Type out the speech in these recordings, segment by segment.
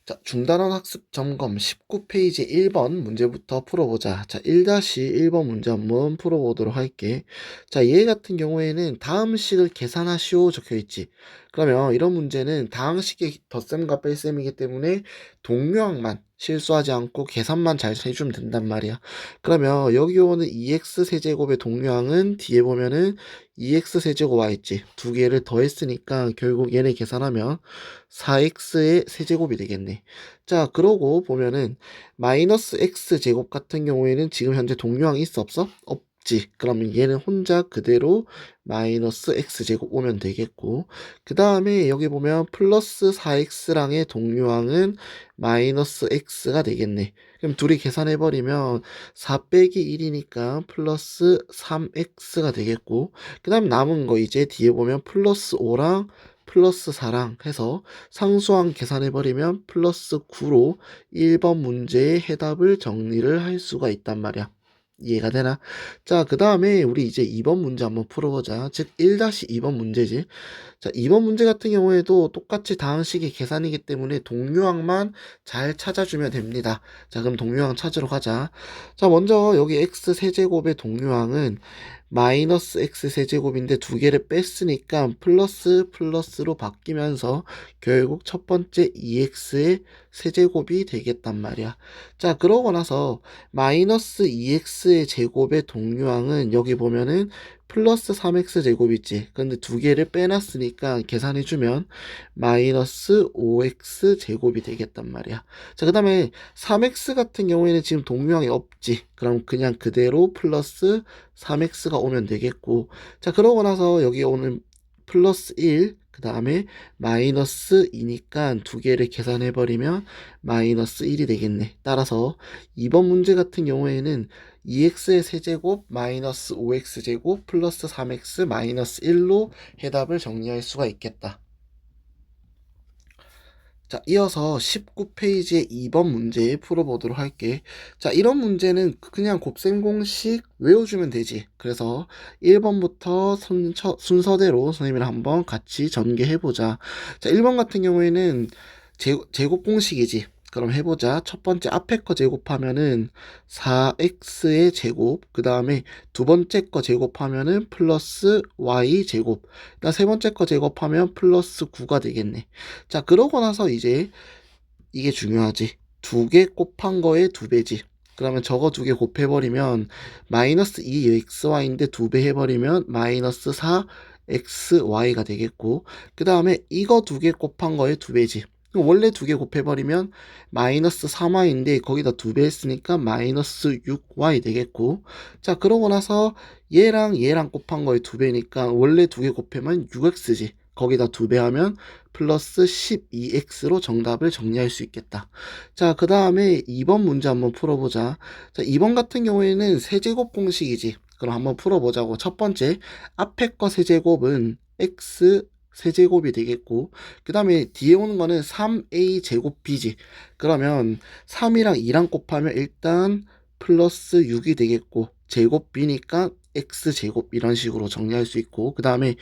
자, 중단원 학습 점검 19페이지 1번 문제부터 풀어보자. 자, 1-1번 문제 한번 풀어보도록 할게. 자, 얘 같은 경우에는 다음 식을 계산하시오 적혀 있지. 그러면 이런 문제는 다음 식의 덧셈과 뺄셈이기 때문에 동류항만 실수하지 않고 계산만 잘 해주면 된단 말이야. 그러면 여기 오는 2x 세제곱의 동류항은 뒤에 보면은 2x 세제곱 와 있지. 두 개를 더했으니까 결국 얘네 계산하면 4x의 세제곱이 되겠네. 자, 그러고 보면은 마이너스 x 제곱 같은 경우에는 지금 현재 동류항이 있어 없어? 없지. 그러면 얘는 혼자 그대로 마이너스 x 제곱 오면 되겠고, 그 다음에 여기 보면 플러스 4x랑의 동류항은 마이너스 x가 되겠네. 그럼 둘이 계산해버리면 4 빼기 1이니까 플러스 3x가 되겠고, 그 다음 남은 거 이제 뒤에 보면 플러스 5랑 플러스 4랑 해서 상수항 계산해버리면 플러스 9로 1번 문제의 해답을 정리를 할 수가 있단 말이야. 이해가 되나? 자, 그 다음에 우리 이제 2번 문제 한번 풀어보자. 즉 1-2번 문제지. 자, 2번 문제 같은 경우에도 똑같이 다음 식의 계산이기 때문에 동류항만 잘 찾아주면 됩니다. 자, 그럼 동류항 찾으러 가자. 자, 먼저 여기 x 세제곱의 동류항은 마이너스 x 세제곱인데 두 개를 뺐으니까 플러스 플러스로 바뀌면서 결국 첫 번째 2x의 세제곱이 되겠단 말이야. 자, 그러고 나서 마이너스 2x의 제곱의 동류항은 여기 보면은 플러스 3x 제곱 있지. 근데 두 개를 빼놨으니까 계산해주면 마이너스 5x 제곱이 되겠단 말이야. 자, 그 다음에 3x 같은 경우에는 지금 동류항이 없지. 그럼 그냥 그대로 플러스 3x가 오면 되겠고, 자, 그러고 나서 여기 오는 플러스 1, 그 다음에 마이너스 2니까 두 개를 계산해버리면 마이너스 1이 되겠네. 따라서 2번 문제 같은 경우에는 2x의 세제곱 마이너스 5x제곱 플러스 3x 마이너스 1로 해답을 정리할 수가 있겠다. 자, 이어서 19페이지의 2번 문제 풀어보도록 할게. 자, 이런 문제는 그냥 곱셈 공식 외워주면 되지. 그래서 1번부터 순서대로 선생님이랑 한번 같이 전개해보자. 자, 1번 같은 경우에는 제곱 공식이지. 그럼 해보자. 첫 번째 앞에 거 제곱하면은 4x의 제곱, 그 다음에 두 번째 거 제곱하면은 플러스 y 제곱, 그다음 세 번째 거 제곱하면 플러스 9가 되겠네. 자, 그러고 나서 이제 이게 중요하지. 두 개 곱한 거에 두 배지. 그러면 저거 두 개 곱해버리면 마이너스 2xy인데 두 배 해버리면 마이너스 4xy가 되겠고, 그 다음에 이거 두 개 곱한 거에 두 배지. 원래 두 개 곱해버리면 마이너스 3y인데 거기다 두 배 했으니까 마이너스 6y 되겠고, 자, 그러고 나서 얘랑 얘랑 곱한 거에 두 배니까 원래 두 개 곱하면 6x지. 거기다 두 배 하면 플러스 12x로 정답을 정리할 수 있겠다. 자, 그 다음에 2번 문제 한번 풀어보자. 자, 2번 같은 경우에는 세제곱 공식이지. 그럼 한번 풀어보자고. 첫 번째, 앞에 거 세제곱은 x 세제곱이 되겠고, 그 다음에 뒤에 오는 거는 3a 제곱 b지. 그러면 3이랑 2랑 곱하면 일단 플러스 6이 되겠고, 제곱 b니까 x제곱 이런 식으로 정리할 수 있고, 그 다음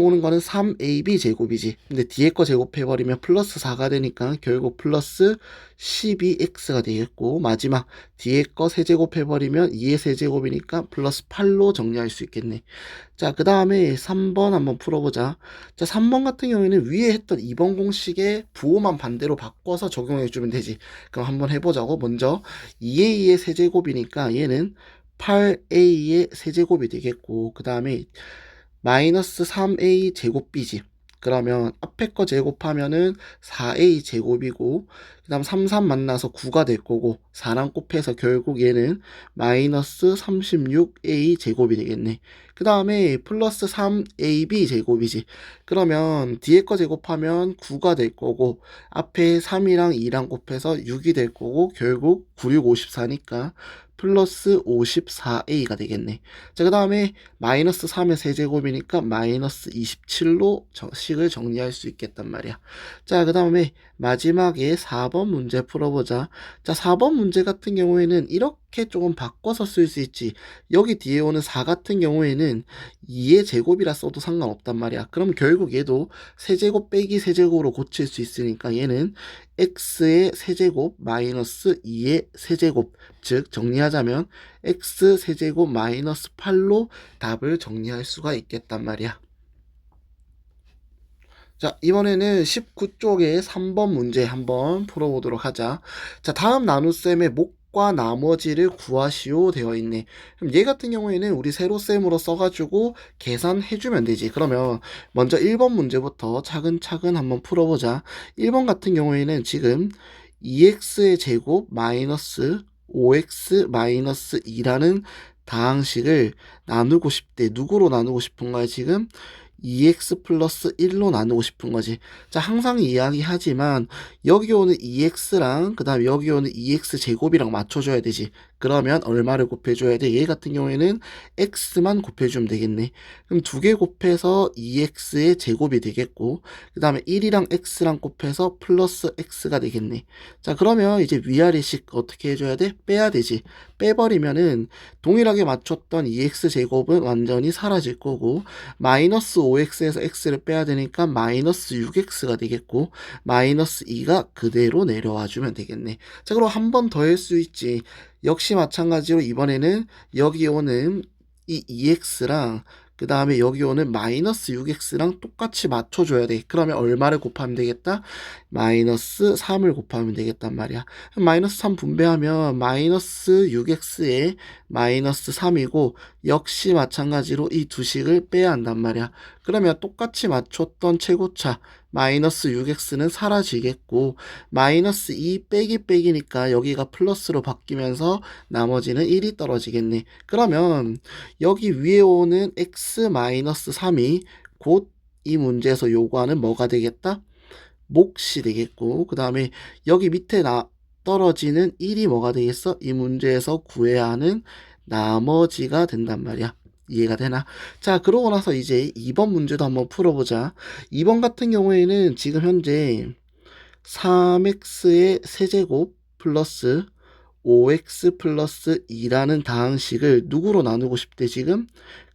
오는 거는 3ab 제곱이지. 근데 뒤에 거 제곱해버리면 플러스 4가 되니까 결국 플러스 12x가 되겠고, 마지막 뒤에 거 세제곱해버리면 2의 세제곱이니까 플러스 8로 정리할 수 있겠네. 자, 그 다음에 3번 한번 풀어보자. 자, 3번 같은 경우에는 위에 했던 2번 공식의 부호만 반대로 바꿔서 적용해주면 되지. 그럼 한번 해보자고. 먼저 2의 2의 세제곱이니까 얘는 8a의 세제곱이 되겠고, 그 다음에 마이너스 3a 제곱 b지. 그러면 앞에 거 제곱하면은 4a 제곱이고, 그 다음 3, 3 만나서 9가 될 거고, 4랑 곱해서 결국 얘는 마이너스 36a 제곱이 되겠네. 그 다음에 플러스 3ab 제곱이지. 그러면 뒤에 거 제곱하면 9가 될 거고, 앞에 3이랑 2랑 곱해서 6이 될 거고, 결국 9, 6, 54니까 플러스 54a가 되겠네. 자, 그 다음에 마이너스 3의 세제곱이니까 마이너스 27로 식을 정리할 수 있겠단 말이야. 자, 그 다음에 마지막에 4번 문제 풀어보자. 자, 4번 문제 같은 경우에는 이렇게 조금 바꿔서 쓸 수 있지. 여기 뒤에 오는 4 같은 경우에는 2의 제곱이라 써도 상관없단 말이야. 그럼 결국 얘도 세제곱 빼기 세제곱으로 고칠 수 있으니까 얘는 x의 세제곱 마이너스 2의 세제곱, 즉 정리하자면 x 세제곱 마이너스 8로 답을 정리할 수가 있겠단 말이야. 자, 이번에는 19쪽의 3번 문제 한번 풀어보도록 하자. 자, 다음 나눗셈의 목과 나머지를 구하시오 되어 있네. 그럼 얘 같은 경우에는 우리 세로셈으로 써가지고 계산해주면 되지. 그러면 먼저 1번 문제부터 차근차근 한번 풀어보자. 1번 같은 경우에는 지금 2x의 제곱 마이너스 5x 마이너스 2라는 다항식을 나누고 싶대. 누구로 나누고 싶은 거야, 지금? 2x 플러스 1로 나누고 싶은 거지. 자, 항상 이야기하지만 여기 오는 2x랑 그 다음에 여기 오는 2x 제곱이랑 맞춰줘야 되지. 그러면 얼마를 곱해줘야 돼? 얘 같은 경우에는 x만 곱해주면 되겠네. 그럼 두 개 곱해서 2x의 제곱이 되겠고 그 다음에 1이랑 x랑 곱해서 플러스 x가 되겠네. 자, 그러면 이제 위아래식 어떻게 해줘야 돼? 빼야 되지. 빼버리면은 동일하게 맞췄던 2x 제곱은 완전히 사라질 거고 마이너스 5x에서 x를 빼야 되니까 마이너스 6x가 되겠고 마이너스 2가 그대로 내려와 주면 되겠네. 자, 그럼 한 번 더 할 수 있지. 역시 마찬가지로 이번에는 여기 오는 이 2x랑 그 다음에 여기 오는 마이너스 6x랑 똑같이 맞춰줘야 돼. 그러면 얼마를 곱하면 되겠다? 마이너스 3을 곱하면 되겠단 말이야. 마이너스 3 분배하면 마이너스 6x에 마이너스 3이고 역시 마찬가지로 이 두 식을 빼야 한단 말이야. 그러면 똑같이 맞췄던 최고차 마이너스 6x는 사라지겠고 마이너스 2 빼기 빼기니까 여기가 플러스로 바뀌면서 나머지는 1이 떨어지겠네. 그러면 여기 위에 오는 x 마이너스 3이 곧 이 문제에서 요구하는 뭐가 되겠다? 몫이 되겠고 그 다음에 여기 밑에 떨어지는 1이 뭐가 되겠어? 이 문제에서 구해야 하는 나머지가 된단 말이야. 이해가 되나? 자, 그러고 나서 이제 2번 문제도 한번 풀어보자. 2번 같은 경우에는 지금 현재 3x의 세제곱 플러스 5x 플러스 2라는 다항식을 누구로 나누고 싶대 지금?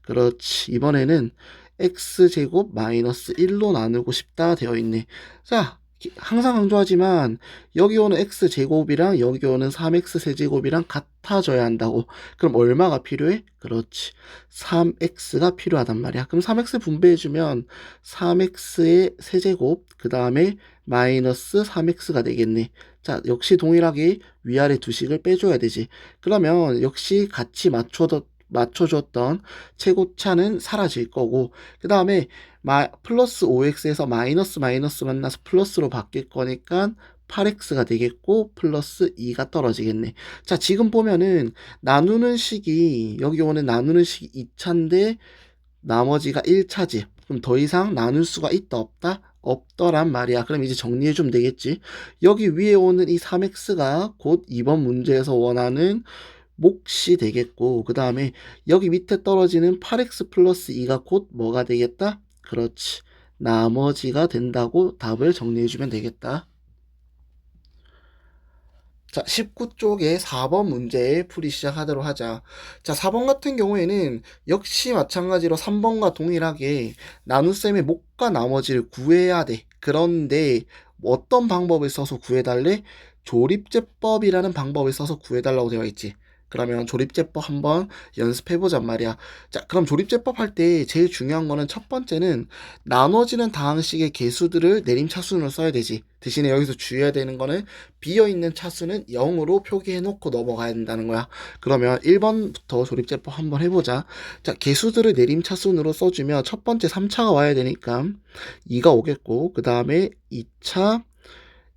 그렇지. 이번에는 x제곱 마이너스 1로 나누고 싶다 되어 있네. 자, 항상 강조하지만 여기 오는 x제곱이랑 여기 오는 3x 세제곱이랑 같아져야 한다고. 그럼 얼마가 필요해? 그렇지. 3x가 필요하단 말이야. 그럼 3x 분배해주면 3x의 세제곱 그 다음에 마이너스 3x가 되겠네. 자, 역시 동일하게 위아래 두 식을 빼줘야 되지. 그러면 역시 같이 맞춰줬던 최고차는 사라질 거고 그 다음에 플러스 5x에서 마이너스 마이너스 만나서 플러스로 바뀔 거니까 8x가 되겠고 플러스 2가 떨어지겠네. 자, 지금 보면은 나누는 식이 여기 오는 나누는 식이 2차인데 나머지가 1차지. 그럼 더 이상 나눌 수가 있다 없다? 없더란 말이야. 그럼 이제 정리해주면 되겠지. 여기 위에 오는 이 3x가 곧 이번 문제에서 원하는 몫이 되겠고 그 다음에 여기 밑에 떨어지는 8x 플러스 2가 곧 뭐가 되겠다? 그렇지. 나머지가 된다고 답을 정리해주면 되겠다. 자, 19쪽의 4번 문제 풀이 시작하도록 하자. 자, 4번 같은 경우에는 역시 마찬가지로 3번과 동일하게 나눗셈의 목과 나머지를 구해야 돼. 그런데 어떤 방법을 써서 구해달래? 조립제법이라는 방법을 써서 구해달라고 되어 있지. 그러면 조립제법 한번 연습해보잔 말이야. 자, 그럼 조립제법 할 때 제일 중요한 거는 첫 번째는 나눠지는 다항식의 개수들을 내림차순으로 써야 되지. 대신에 여기서 주의해야 되는 거는 비어있는 차수는 0으로 표기해놓고 넘어가야 된다는 거야. 그러면 1번부터 조립제법 한번 해보자. 자, 개수들을 내림차순으로 써주면 첫 번째 3차가 와야 되니까 2가 오겠고 그 다음에 2차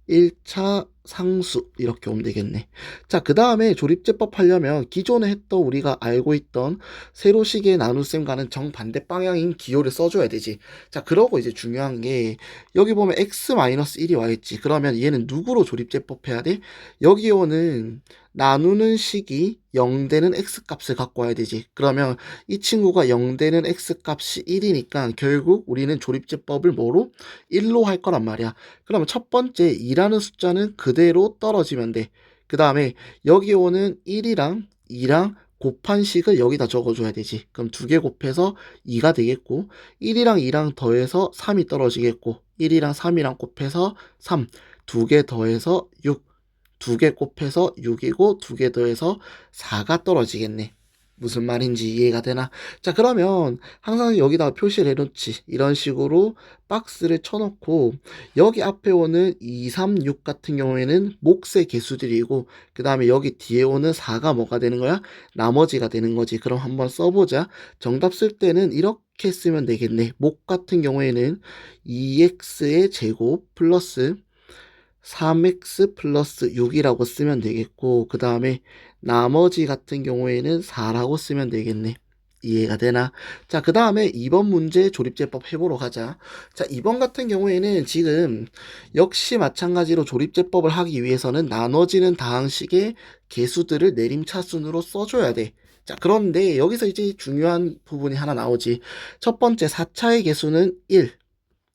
1차 상수 이렇게 오면 되겠네. 자, 그 다음에 조립제법 하려면 기존에 했던 우리가 알고 있던 세로식의 나눗셈과는 정반대 방향인 기호를 써줘야 되지. 자, 그러고 이제 중요한 게 여기 보면 x-1이 와있지. 그러면 얘는 누구로 조립제법 해야 돼? 여기 오는 나누는 식이 0 되는 x값을 갖고 와야 되지. 그러면 이 친구가 0 되는 x값이 1이니까 결국 우리는 조립제법을 뭐로? 1로 할 거란 말이야. 그러면 첫 번째 2라는 숫자는 그대로 떨어지면 돼. 그 다음에 여기 오는 1이랑 2랑 곱한 식을 여기다 적어줘야 되지. 그럼 두 개 곱해서 2가 되겠고 1이랑 2랑 더해서 3이 떨어지겠고 1이랑 3이랑 곱해서 3. 두 개 더해서 6, 두 개 곱해서 6이고 두 개 더해서 4가 떨어지겠네. 무슨 말인지 이해가 되나? 자, 그러면 항상 여기다가 표시를 해놓지. 이런 식으로 박스를 쳐놓고 여기 앞에 오는 2, 3, 6 같은 경우에는 몫의 개수들이고 그 다음에 여기 뒤에 오는 4가 뭐가 되는 거야? 나머지가 되는 거지. 그럼 한번 써보자. 정답 쓸 때는 이렇게 쓰면 되겠네. 목 같은 경우에는 2x의 제곱 플러스 3x 플러스 6이라고 쓰면 되겠고 그 다음에 나머지 같은 경우에는 4라고 쓰면 되겠네. 이해가 되나? 자, 그 다음에 2번 문제 조립제법 해보러 가자. 자, 2번 같은 경우에는 지금 역시 마찬가지로 조립제법을 하기 위해서는 나눠지는 다항식의 개수들을 내림차순으로 써줘야 돼. 자, 그런데 여기서 이제 중요한 부분이 하나 나오지. 첫 번째 4차의 개수는 1.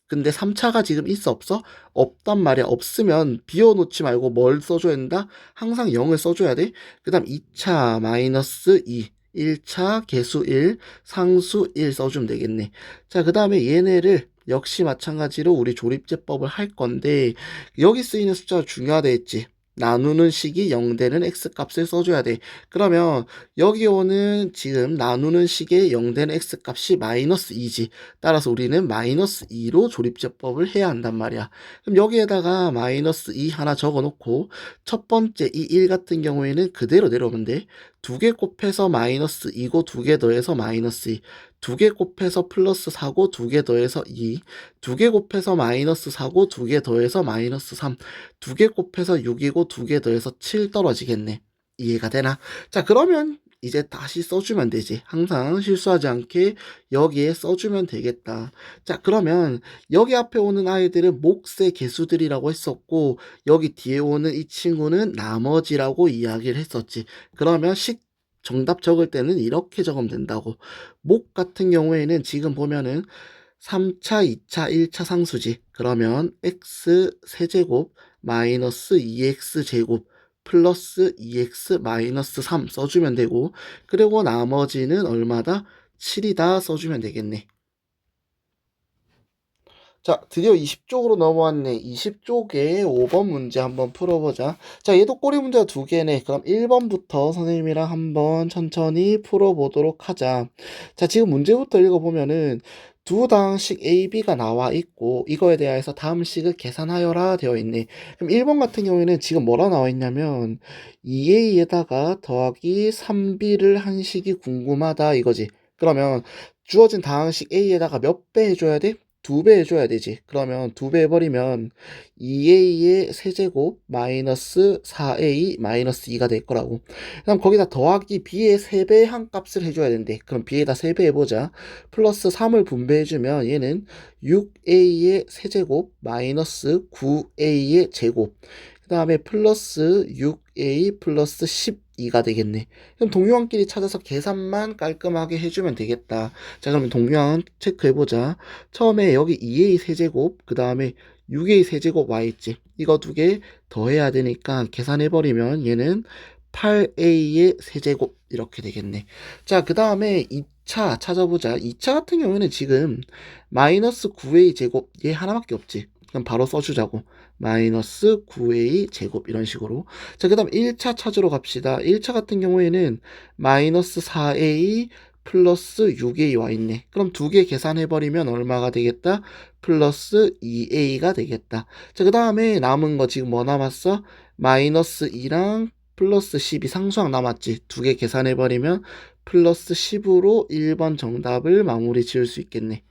근데 3차가 지금 있어 없어? 없단 말이야. 없으면 비워놓지 말고 뭘 써줘야 된다? 항상 0을 써줘야 돼. 그 다음 2차 마이너스 2, 1차 개수 1, 상수 1 써주면 되겠네. 자, 그 다음에 얘네를 역시 마찬가지로 우리 조립제법을 할 건데 여기 쓰이는 숫자가 중요하다 했지. 나누는 식이 0되는 x값을 써줘야 돼. 그러면 여기 오는 지금 나누는 식의 0되는 x값이 마이너스 2지. 따라서 우리는 마이너스 2로 조립제법을 해야 한단 말이야. 그럼 여기에다가 마이너스 2 하나 적어놓고 첫 번째 이 1 같은 경우에는 그대로 내려오면 돼. 두 개 곱해서 마이너스 2고 두 개 더해서 마이너스 2. 두 개 곱해서 플러스 4고 두 개 더해서 2. 두 개 곱해서 마이너스 4고 두 개 더해서 마이너스 3. 두 개 곱해서 6이고 두 개 더해서 7 떨어지겠네. 이해가 되나? 자, 그러면 이제 다시 써주면 되지. 항상 실수하지 않게 여기에 써주면 되겠다. 자, 그러면 여기 앞에 오는 아이들은 몫의 개수들이라고 했었고 여기 뒤에 오는 이 친구는 나머지라고 이야기를 했었지. 그러면 정답 적을 때는 이렇게 적으면 된다고. 목 같은 경우에는 지금 보면은 3차, 2차, 1차 상수지. 그러면 x 세제곱 마이너스 2x 제곱 플러스 2x 마이너스 3 써주면 되고 그리고 나머지는 얼마다? 7이다 써주면 되겠네. 자, 드디어 20쪽으로 넘어왔네. 20쪽에 5번 문제 한번 풀어보자. 자, 얘도 꼬리 문제가 두 개네. 그럼 1번부터 선생님이랑 한번 천천히 풀어보도록 하자. 자, 지금 문제부터 읽어보면은 두 당식 A, B가 나와 있고 이거에 대해서 다음 식을 계산하여라 되어 있네. 그럼 1번 같은 경우에는 지금 뭐라 나와 있냐면 2A에다가 더하기 3B를 한 식이 궁금하다 이거지. 그러면 주어진 다항식 A에다가 몇 배 해줘야 돼? 2배 해줘야 되지. 그러면 2배 해버리면 2a의 세제곱 마이너스 4a 마이너스 2가 될 거라고. 그럼 거기다 더하기 b의 3배의 한 값을 해줘야 된대. 그럼 b에다 3배 해보자. 플러스 3을 분배해주면 얘는 6a의 세제곱 마이너스 9a의 제곱. 그 다음에 플러스 6a 플러스 12가 되겠네. 그럼 동요한끼리 찾아서 계산만 깔끔하게 해주면 되겠다. 자, 그러면 동요한 체크해보자. 처음에 여기 2a 세제곱, 그 다음에 6a 세제곱 와있지. 이거 두 개 더해야 되니까 계산해버리면 얘는 8a의 세제곱 이렇게 되겠네. 자, 그 다음에 2차 찾아보자. 2차 같은 경우에는 지금 마이너스 9a 제곱 얘 하나밖에 없지. 그럼 바로 써주자고. 마이너스 9a 제곱 이런 식으로. 자, 그 다음 1차 찾으러 갑시다. 1차 같은 경우에는 마이너스 4a 플러스 6a 와 있네. 그럼 두 개 계산해버리면 얼마가 되겠다? 플러스 2a가 되겠다. 자, 그 다음에 남은 거 지금 뭐 남았어? 마이너스 2랑 플러스 12 상수항 남았지. 두 개 계산해버리면 플러스 10으로 1번 정답을 마무리 지을 수 있겠네.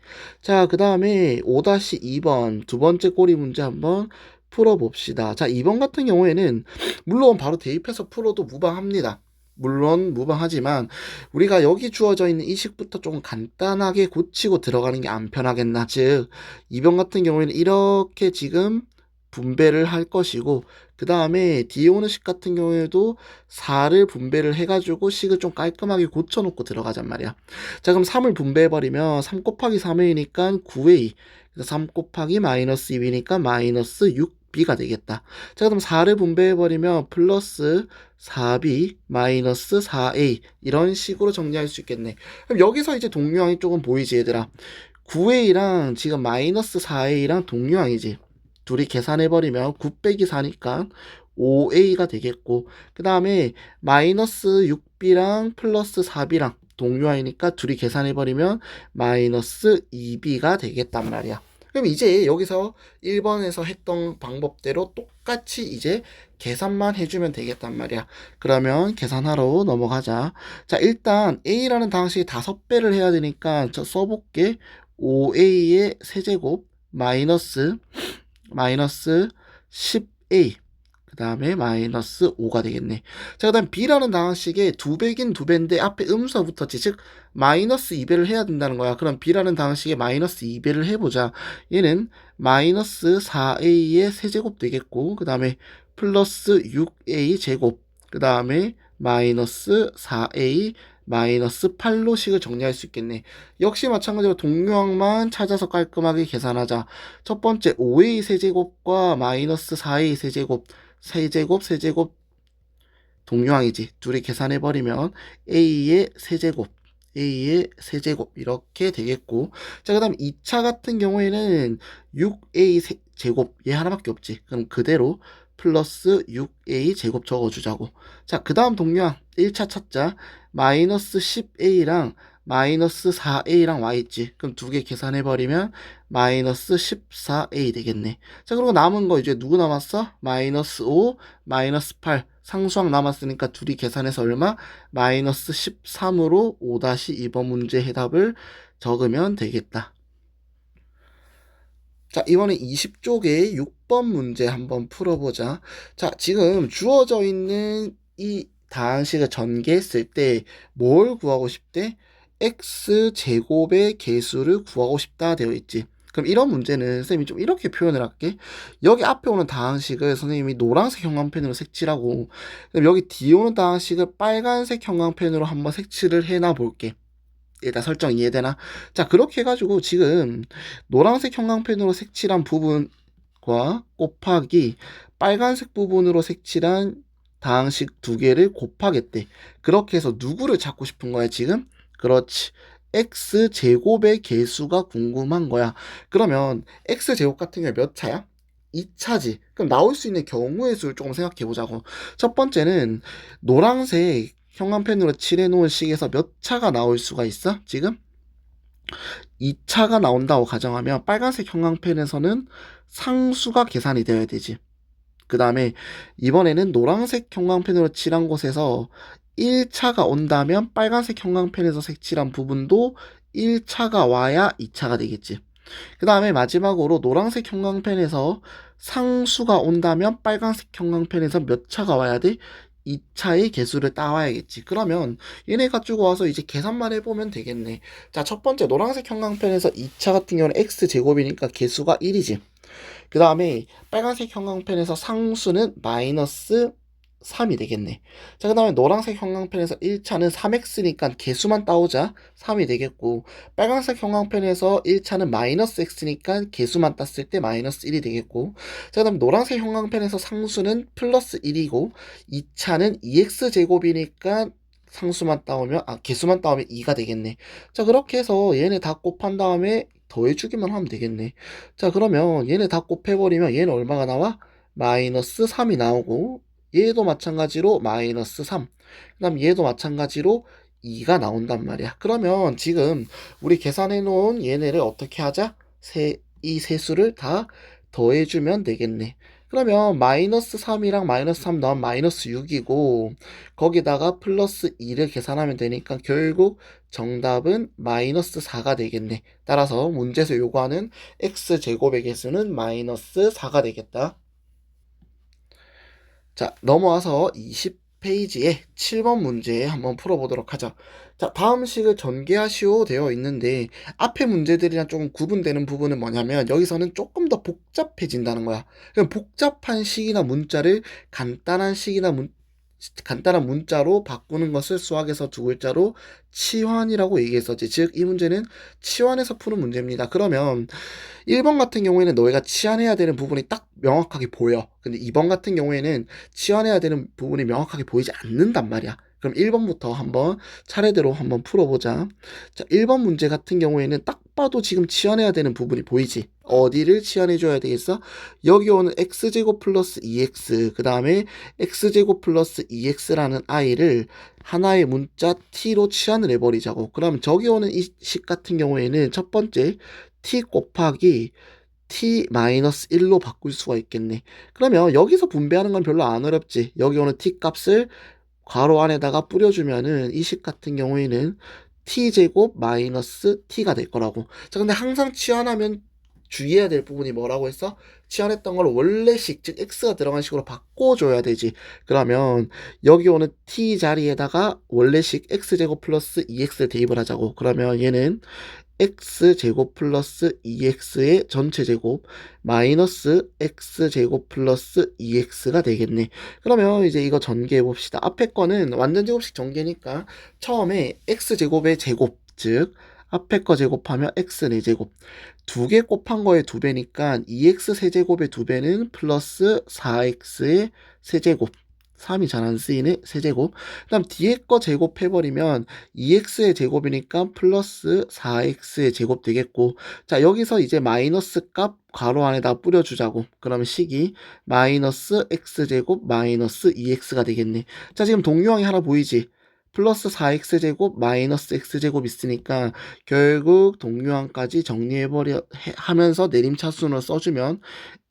자, 그 다음에 5-2번 두 번째 꼬리 문제 한번 풀어봅시다. 자, 2번 같은 경우에는 물론 바로 대입해서 풀어도 무방합니다. 물론 무방하지만 우리가 여기 주어져 있는 이 식부터 좀 간단하게 고치고 들어가는 게 안 편하겠나. 즉 2번 같은 경우에는 이렇게 지금 분배를 할 것이고 그 다음에 뒤에 오는 식 같은 경우에도 4를 분배를 해가지고 식을 좀 깔끔하게 고쳐놓고 들어가잔 말이야. 자, 그럼 3을 분배해버리면 3 곱하기 3a니까 9a. 그래서 3 곱하기 마이너스 2b니까 마이너스 6b가 되겠다. 자, 그럼 4를 분배해버리면 플러스 4b 마이너스 4a 이런 식으로 정리할 수 있겠네. 그럼 여기서 이제 동류항이 조금 보이지 얘들아. 9a랑 지금 마이너스 4a랑 동류항이지. 둘이 계산해버리면 9 빼기 4니까 5a가 되겠고, 그 다음에 마이너스 6b랑 플러스 4b랑 동료아이니까 둘이 계산해버리면 마이너스 2b가 되겠단 말이야. 그럼 이제 여기서 1번에서 했던 방법대로 똑같이 이제 계산만 해주면 되겠단 말이야. 그러면 계산하러 넘어가자. 자, 일단 a라는 방식이 5배를 해야 되니까 저 써볼게. 5a의 세제곱 마이너스 10a, 그 다음에 마이너스 5가 되겠네. 자, 그 다음 b라는 방식에 2배긴 2배인데 앞에 음수가 붙었지. 즉 마이너스 2배를 해야 된다는 거야. 그럼 b라는 방식에 마이너스 2배를 해보자. 얘는 마이너스 4a의 세제곱 되겠고, 그 다음에 플러스 6a 제곱, 그 다음에 마이너스 4a 마이너스 8로 식을 정리할 수 있겠네. 역시 마찬가지로 동류항만 찾아서 깔끔하게 계산하자. 첫 번째 5a 세제곱과 마이너스 4a 세제곱 동류항이지. 둘이 계산해버리면 a의 세제곱 이렇게 되겠고, 자, 그 다음 2차 같은 경우에는 6a 제곱 얘 하나밖에 없지. 그럼 그대로 플러스 6a 제곱 적어주자고. 자, 그 다음 동류항 1차 찾자. 마이너스 10a랑 마이너스 4a랑 와있지. 그럼 두 개 계산해버리면 마이너스 14a 되겠네. 자, 그리고 남은 거 이제 누구 남았어? 마이너스 5, 마이너스 8. 상수항 남았으니까 둘이 계산해서 얼마? 마이너스 13으로 5-2번 문제 해답을 적으면 되겠다. 자, 이번에 20쪽에 6번 문제 한번 풀어보자. 자, 지금 주어져 있는 이 다항식을 전개했을 때 뭘 구하고 싶대? x제곱의 개수를 구하고 싶다 되어 있지. 그럼 이런 문제는 선생님이 좀 이렇게 표현을 할게. 여기 앞에 오는 다항식을 선생님이 노란색 형광펜으로 색칠하고, 그럼 여기 뒤에 오는 다항식을 빨간색 형광펜으로 한번 색칠을 해놔 볼게. 일단 설정 이해되나? 자, 그렇게 해가지고 지금 노란색 형광펜으로 색칠한 부분과 곱하기 빨간색 부분으로 색칠한 다항식 두 개를 곱하겠대. 그렇게 해서 누구를 찾고 싶은 거야, 지금? 그렇지. x제곱의 개수가 궁금한 거야. 그러면 x제곱 같은 경우에 몇 차야? 2차지. 그럼 나올 수 있는 경우의 수를 조금 생각해 보자고. 첫 번째는 노란색 형광펜으로 칠해 놓은 식에서 몇 차가 나올 수가 있어? 지금? 2차가 나온다고 가정하면 빨간색 형광펜에서는 상수가 계산이 되어야 되지. 그 다음에 이번에는 노란색 형광펜으로 칠한 곳에서 1차가 온다면 빨간색 형광펜에서 색칠한 부분도 1차가 와야 2차가 되겠지. 그 다음에 마지막으로 노란색 형광펜에서 상수가 온다면 빨간색 형광펜에서 몇 차가 와야 돼? 2차의 개수를 따와야겠지. 그러면 얘네 가지고 와서 이제 계산만 해보면 되겠네. 자, 첫 번째 노란색 형광펜에서 2차 같은 경우는 x제곱이니까 개수가 1이지. 그 다음에 빨간색 형광펜에서 상수는 마이너스 3이 되겠네. 자, 그 다음에 노란색 형광펜에서 1차는 3x니까 개수만 따오자 3이 되겠고, 빨간색 형광펜에서 1차는 마이너스 x니까 개수만 땄을 때 마이너스 1이 되겠고, 자, 그 다음에 노란색 형광펜에서 상수는 플러스 1이고 2차는 2x제곱이니까 상수만 따오면 개수만 따오면 2가 되겠네. 자, 그렇게 해서 얘네 다 곱한 다음에 더해주기만 하면 되겠네. 자, 그러면 얘네 다 곱해버리면 얘는 얼마가 나와? 마이너스 3이 나오고, 얘도 마찬가지로 마이너스 3, 그 다음 얘도 마찬가지로 2가 나온단 말이야. 그러면 지금 우리 계산해 놓은 얘네를 어떻게 하자? 이 세수를 다 더해주면 되겠네. 그러면 마이너스 3이랑 마이너스 3 나오면 마이너스 6이고, 거기다가 플러스 2를 계산하면 되니까 결국 정답은 마이너스 4가 되겠네. 따라서 문제에서 요구하는 x제곱의 개수는 마이너스 4가 되겠다. 자, 넘어와서 20페이지에 7번 문제 한번 풀어보도록 하죠. 자, 다음 식을 전개하시오 되어 있는데 앞에 문제들이랑 조금 구분되는 부분은 뭐냐면 여기서는 조금 더 복잡해진다는 거야. 그럼 복잡한 식이나 문자를 간단한 문자로 바꾸는 것을 수학에서 두 글자로 치환이라고 얘기했었지. 즉, 이 문제는 치환해서 푸는 문제입니다. 그러면 1번 같은 경우에는 너희가 치환해야 되는 부분이 딱 명확하게 보여. 근데 2번 같은 경우에는 치환해야 되는 부분이 명확하게 보이지 않는단 말이야. 그럼 1번부터 한번 차례대로 한번 풀어보자. 자, 1번 문제 같은 경우에는 딱 봐도 지금 치환해야 되는 부분이 보이지? 어디를 치환해줘야 되겠어? 여기 오는 x제곱 플러스 2x, 그 다음에 x제곱 플러스 2x라는 i를 하나의 문자 t로 치환을 해버리자고. 그러면 저기 오는 이 식 같은 경우에는 첫 번째 t 곱하기 t-1로 바꿀 수가 있겠네. 그러면 여기서 분배하는 건 별로 안 어렵지. 여기 오는 t 값을 괄호 안에다가 뿌려주면은 이 식 같은 경우에는 t제곱 마이너스 t가 될 거라고. 자, 근데 항상 치환하면 주의해야 될 부분이 뭐라고 했어? 치환했던 걸 원래식, 즉 x가 들어간 식으로 바꿔줘야 되지. 그러면 여기 오는 t 자리에다가 원래식 x제곱 플러스 2x를 대입을 하자고. 그러면 얘는 x제곱 플러스 2x의 전체 제곱 마이너스 x제곱 플러스 2x가 되겠네. 그러면 이제 이거 전개해 봅시다. 앞에 거는 완전 제곱식 전개니까 처음에 x제곱의 제곱, 즉 앞에 거 제곱하면 x 4제곱, 두 개 곱한 거의 2배니까 2x 세제곱의 2배는 플러스 4x의 세제곱, 3이 잘 안 쓰이네. 세제곱. 그 다음 뒤에 거 제곱해버리면 2x의 제곱이니까 플러스 4x의 제곱 되겠고, 자, 여기서 이제 마이너스 값 괄호 안에다 뿌려주자고. 그러면 식이 마이너스 x제곱 마이너스 2x가 되겠네. 자, 지금 동유항이 하나 보이지? 플러스 4x제곱 마이너스 x제곱 있으니까 결국 동유항까지 정리해버려 하면서 내림차순으로 써주면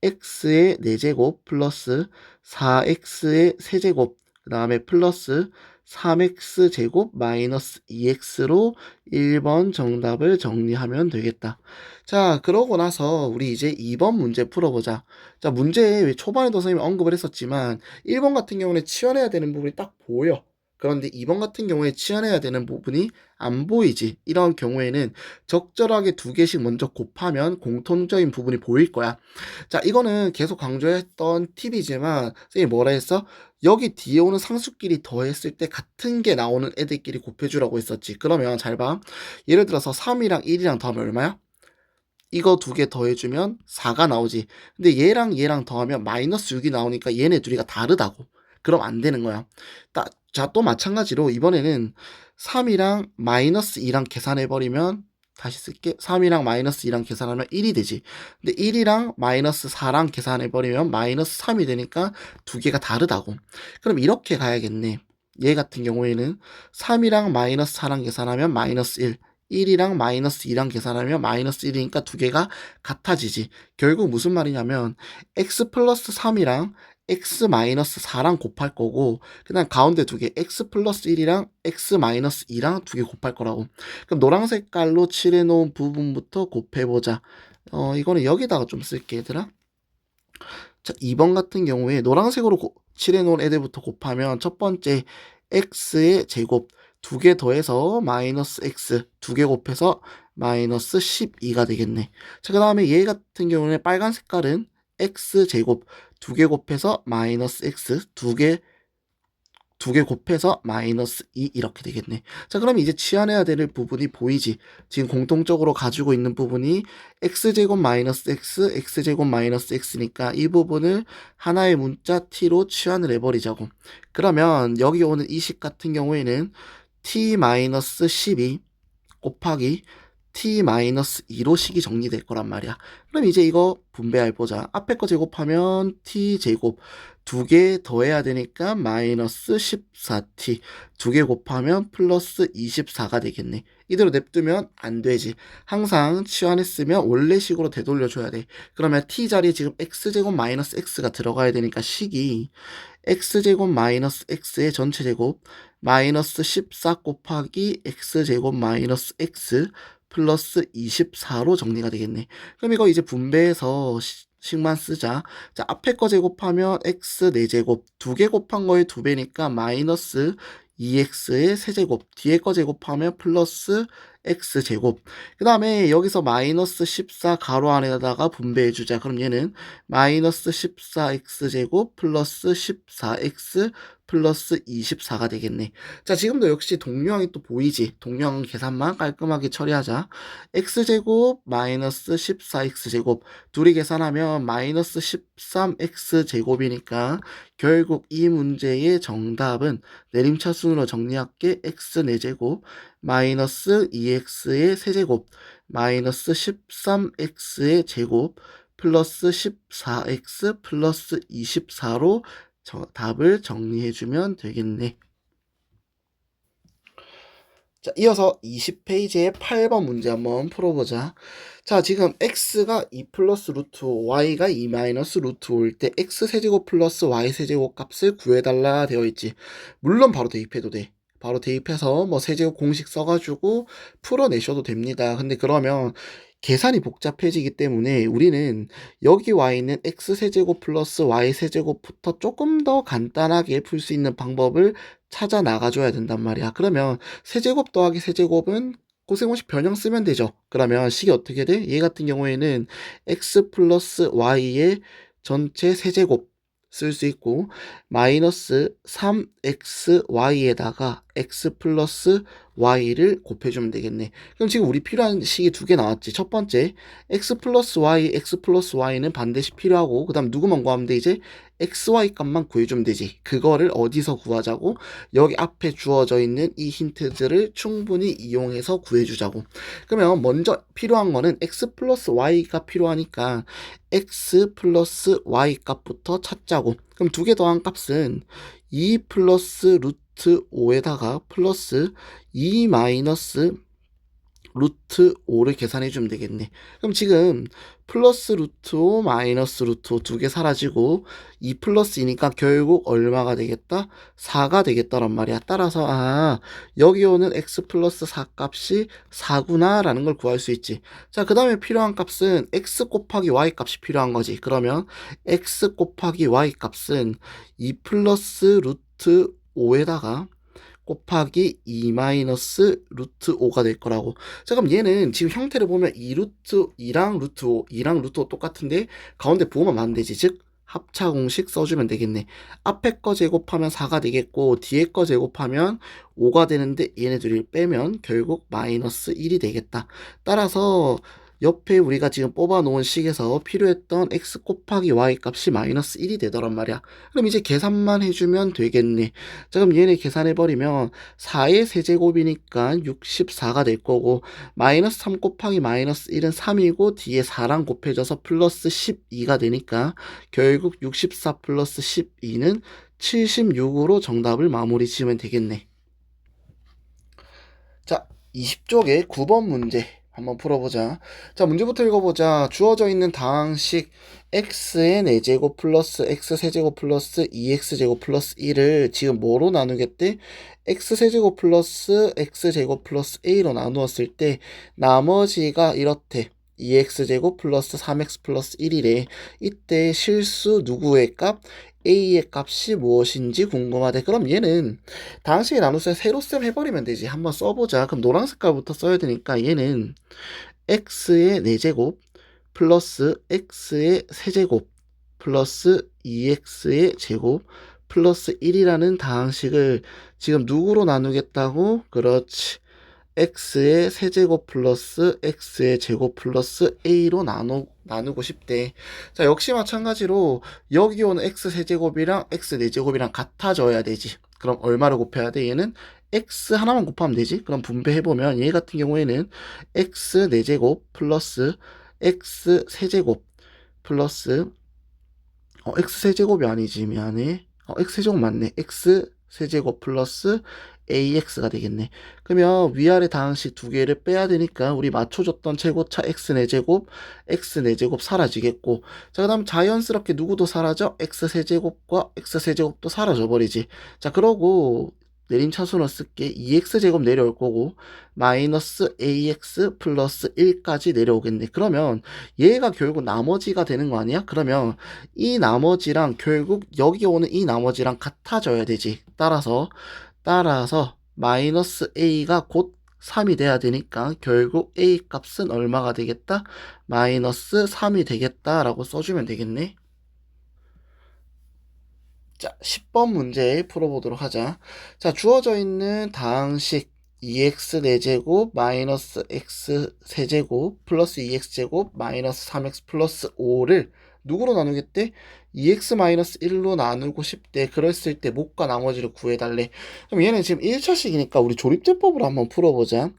x의 4제곱 플러스 4x의 세제곱, 그 다음에 플러스 3x제곱 마이너스 2x로 1번 정답을 정리하면 되겠다. 자, 그러고 나서 우리 이제 2번 문제 풀어보자. 자, 문제 초반에도 선생님이 언급을 했었지만 1번 같은 경우는 치환해야 되는 부분이 딱 보여. 그런데 2번 같은 경우에 치환해야 되는 부분이 안 보이지. 이런 경우에는 적절하게 두 개씩 먼저 곱하면 공통적인 부분이 보일 거야. 자, 이거는 계속 강조했던 팁이지만 선생님이 뭐라 했어? 여기 뒤에 오는 상수끼리 더했을 때 같은 게 나오는 애들끼리 곱해주라고 했었지. 그러면 잘 봐. 예를 들어서 3이랑 1이랑 더하면 얼마야? 이거 두 개 더해주면 4가 나오지. 근데 얘랑 얘랑 더하면 마이너스 6이 나오니까 얘네 둘이가 다르다고. 그럼 안 되는 거야. 자, 또 마찬가지로 이번에는 3이랑 마이너스 2랑 계산해버리면 다시 쓸게. 3이랑 마이너스 2랑 계산하면 1이 되지. 근데 1이랑 마이너스 4랑 계산해버리면 마이너스 3이 되니까 두 개가 다르다고. 그럼 이렇게 가야겠네. 얘 같은 경우에는 3이랑 마이너스 4랑 계산하면 마이너스 1, 1이랑 마이너스 2랑 계산하면 마이너스 1이니까 두 개가 같아지지. 결국 무슨 말이냐면 x 플러스 3이랑 x 마이너스 4랑 곱할 거고, 그 다음 가운데 두 개 x 플러스 1이랑 x 마이너스 2랑 두 개 곱할 거라고. 그럼 노란 색깔로 칠해 놓은 부분부터 곱해보자. 이거는 여기다가 좀 쓸게, 얘들아. 자, 2번 같은 경우에 노란색으로 칠해 놓은 애들부터 곱하면 첫 번째 x의 제곱 두 개 더해서 마이너스 x 두 개 곱해서 마이너스 12가 되겠네. 자, 그 다음에 얘 같은 경우는 빨간 색깔은 x 제곱 두 개 곱해서 마이너스 x 두 개 곱해서 마이너스 2 이렇게 되겠네. 자, 그럼 이제 치환해야 될 부분이 보이지? 지금 공통적으로 가지고 있는 부분이 x제곱 마이너스 x, x제곱 마이너스 x니까 이 부분을 하나의 문자 t로 치환을 해버리자고. 그러면 여기 오는 이 식 같은 경우에는 t 마이너스 12 곱하기 t-2로 식이 정리될 거란 말이야. 그럼 이제 이거 분배해 보자. 앞에 거 제곱하면 t제곱 두 개 더해야 되니까 마이너스 14t 두 개 곱하면 플러스 24가 되겠네. 이대로 냅두면 안 되지. 항상 치환했으면 원래식으로 되돌려줘야 돼. 그러면 t 자리에 지금 x제곱 마이너스 x가 들어가야 되니까 식이 x제곱 마이너스 x의 전체 제곱 마이너스 14 곱하기 x제곱 마이너스 x 플러스 24로 정리가 되겠네. 그럼 이거 이제 분배해서 식만 쓰자. 자, 앞에 거 제곱하면 x 4제곱 두 개 곱한 거의 2배니까 마이너스 2x의 세제곱 뒤에 거 제곱하면 플러스 x제곱. 그 다음에 여기서 마이너스 14 가로 안에다가 분배해주자. 그럼 얘는 마이너스 14x제곱 플러스 14x 플러스 24가 되겠네. 자, 지금도 역시 동류항이 또 보이지? 동류항 계산만 깔끔하게 처리하자. x제곱 마이너스 14x제곱 둘이 계산하면 마이너스 13x제곱이니까 결국 이 문제의 정답은 내림차순으로 정리할게. x 4제곱 마이너스 2x의 세제곱 마이너스 13x의 제곱 플러스 14x 플러스 24로 답을 정리해주면 되겠네. 자, 이어서 20페이지의 8번 문제 한번 풀어보자. 자, 지금 x가 2 플러스 루트 5, y가 2 마이너스 루트 5일 때 x 세제곱 플러스 y 세제곱 값을 구해달라 되어 있지. 물론 바로 대입해도 돼. 바로 대입해서 뭐 세제곱 공식 써가지고 풀어내셔도 됩니다. 근데 그러면 계산이 복잡해지기 때문에 우리는 여기 와 있는 x 세제곱 플러스 y 세제곱부터 조금 더 간단하게 풀 수 있는 방법을 찾아 나가줘야 된단 말이야. 그러면 세제곱 더하기 세제곱은 고생공식 변형 쓰면 되죠. 그러면 식이 어떻게 돼? 얘 같은 경우에는 x 플러스 y의 전체 세제곱 쓸 수 있고 마이너스 3xy에다가 x 플러스 y를 곱해주면 되겠네. 그럼 지금 우리 필요한 식이 두 개 나왔지. 첫 번째 x 플러스 y는 반드시 필요하고 그 다음 누구만 구하면 돼? 이제 xy 값만 구해주면 되지. 그거를 어디서 구하자고? 여기 앞에 주어져 있는 이 힌트들을 충분히 이용해서 구해주자고. 그러면 먼저 필요한 거는 x 플러스 y가 필요하니까 x 플러스 y 값부터 찾자고. 그럼 두 개 더한 값은 2 플러스 루트 5에다가 플러스 2 마이너스 루트 5를 계산해 주면 되겠네. 그럼 지금 플러스 루트 5 마이너스 루트 5 두 개 사라지고 2 플러스 2니까 결국 얼마가 되겠다? 4가 되겠다란 말이야. 따라서 여기 오는 x 플러스 4 값이 4구나 라는 걸 구할 수 있지. 자, 그 다음에 필요한 값은 x 곱하기 y 값이 필요한 거지. 그러면 x 곱하기 y 값은 2 플러스 루트 5에다가 곱하기 2 마이너스 루트 5가 될 거라고. 자, 그럼 얘는 지금 형태를 보면 2랑 루트 5, 2랑 루트 5 똑같은데 가운데 부호만 하면 되지. 즉 합차 공식 써주면 되겠네. 앞에 거 제곱하면 4가 되겠고 뒤에 거 제곱하면 5가 되는데 얘네들을 빼면 결국 마이너스 1이 되겠다. 따라서 옆에 우리가 지금 뽑아놓은 식에서 필요했던 x 곱하기 y 값이 마이너스 1이 되더란 말이야. 그럼 이제 계산만 해주면 되겠네. 자, 그럼 얘네 계산해버리면 4의 세제곱이니까 64가 될 거고 마이너스 3 곱하기 마이너스 1은 3이고 뒤에 4랑 곱해져서 플러스 12가 되니까 결국 64 플러스 12는 76으로 정답을 마무리 지으면 되겠네. 자, 20쪽의 9번 문제 한번 풀어보자. 자, 문제부터 읽어보자. 주어져 있는 다항식 x의 4제곱 플러스 x 세제곱 플러스 2x제곱 플러스 1을 지금 뭐로 나누겠대? x 세제곱 플러스 x제곱 플러스 a로 나누었을 때 나머지가 이렇대. 2x제곱 플러스 3x 플러스 1이래. 이때 실수 누구의 값? a의 값이 무엇인지 궁금하대. 그럼 얘는 다항식의 나눗셈 세로셈 해버리면 되지. 한번 써보자. 그럼 노란 색깔부터 써야 되니까 얘는 x의 4제곱 플러스 x의 세제곱 플러스 2x의 제곱 플러스 1이라는 다항식을 지금 누구로 나누겠다고? 그렇지. x의 세제곱 플러스 x의 제곱 플러스 a로 나누고 싶대. 자, 역시 마찬가지로 여기 오는 x 세제곱이랑 x 4제곱이랑 같아져야 되지. 그럼 얼마를 곱해야 돼? 얘는 x 하나만 곱하면 되지. 그럼 분배해보면 얘 같은 경우에는 x 4제곱 플러스 x 세제곱 플러스 x 세제곱이 아니지. 미안해. x 세제곱 맞네. x 세제곱 플러스 ax가 되겠네. 그러면 위아래 다항식 두 개를 빼야 되니까 우리 맞춰줬던 최고차 x 4제곱 사라지겠고, 자, 그 다음 자연스럽게 누구도 사라져? x 세제곱과 x 세제곱도 사라져 버리지. 자, 그러고 내림차순으로 쓸게. 2x제곱 내려올 거고 마이너스 ax 플러스 1까지 내려오겠네. 그러면 얘가 결국 나머지가 되는 거 아니야? 그러면 이 나머지랑 결국 여기 오는 이 나머지랑 같아져야 되지. 따라서 마이너스 a가 곧 3이 돼야 되니까 결국 a 값은 얼마가 되겠다? 마이너스 3이 되겠다라고 써주면 되겠네. 자, 10번 문제 풀어보도록 하자. 자, 주어져 있는 다항식 2x 4제곱 마이너스 x 세제곱 플러스 2x제곱 마이너스 3x 플러스 5를 누구로 나누겠대? 2x 마이너스 1로 나누고 싶대. 그랬을 때 목과 나머지를 구해달래. 그럼 얘는 지금 1차식이니까 우리 조립제법으로 한번 풀어보자.